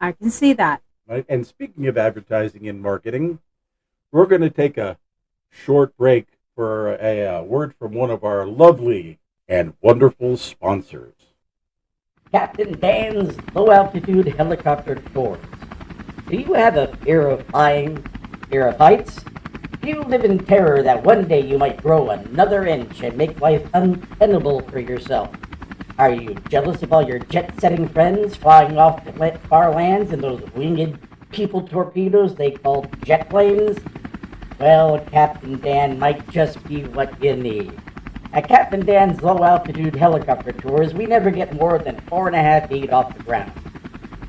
I can see that. Right? And speaking of advertising and marketing, we're going to take a short break for a word from one of our lovely and wonderful sponsors. Captain Dan's low altitude helicopter tours. Do you have a fear of flying? Fear of heights? Do you live in terror that one day you might grow another inch and make life untenable for yourself? Are you jealous of all your jet-setting friends flying off to far lands in those winged people torpedoes they call jet planes? Well, Captain Dan might just be what you need. At Captain Dan's low-altitude helicopter tours, we never get more than 4.5 feet off the ground.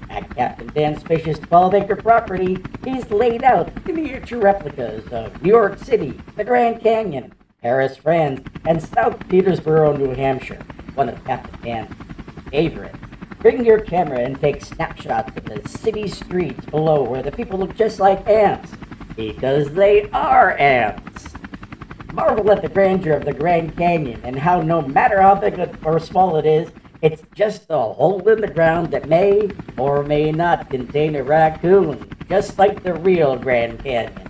At Captain Dan's spacious 12-acre property, he's laid out miniature replicas of New York City, the Grand Canyon, Paris, France, and St. Petersburg, New Hampshire, one of Captain Dan's favorites. Bring your camera and take snapshots of the city streets below where the people look just like ants, because they are ants. Marvel at the grandeur of the Grand Canyon and how no matter how big or small it is, it's just a hole in the ground that may or may not contain a raccoon, just like the real Grand Canyon.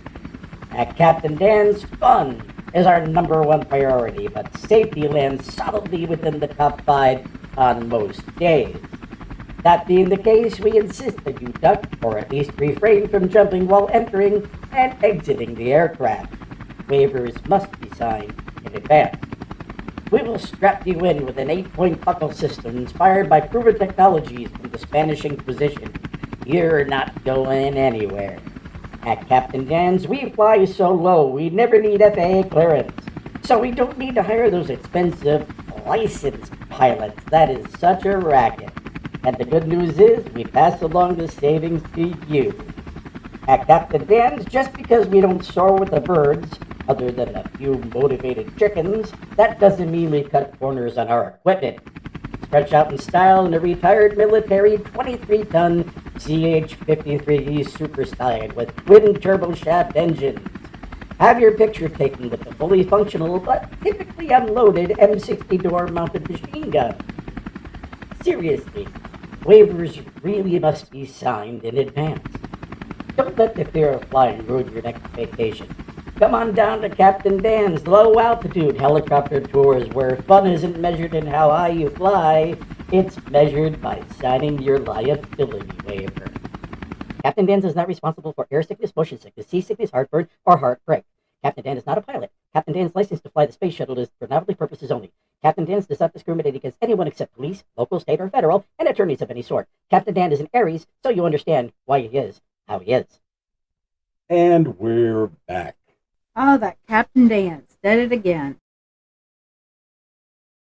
At Captain Dan's, fun is our #1 priority, but safety lands solidly within the top 5 on most days. That being the case, we insist that you duck or at least refrain from jumping while entering and exiting the aircraft. Waivers must be signed in advance. We will strap you in with an 8-point buckle system inspired by proven technologies from the Spanish Inquisition. You're not going anywhere. At Captain Dan's, we fly so low we never need FAA clearance. So we don't need to hire those expensive licensed pilots. That is such a racket. And the good news is we pass along the savings to you. At Captain Dan's, just because we don't soar with the birds, other than a few motivated chickens, that doesn't mean we cut corners on our equipment. Stretch out in style in a retired military 23-ton CH-53E Super Stein with twin turboshaft engines. Have your picture taken with the fully functional but typically unloaded M60 door-mounted machine gun. Seriously, waivers really must be signed in advance. Don't let the fear of flying ruin your next vacation. Come on down to Captain Dan's low-altitude helicopter tours where fun isn't measured in how high you fly, it's measured by signing your liability waiver. Captain Dan's is not responsible for air sickness, motion sickness, seasickness, heartburn, or heartbreak. Captain Dan is not a pilot. Captain Dan's license to fly the space shuttle is for novelty purposes only. Captain Dan's does not discriminate against anyone except police, local, state, or federal, and attorneys of any sort. Captain Dan is an Aries, so you understand why he is how he is. And we're back. Oh, that Captain Dan's did it again.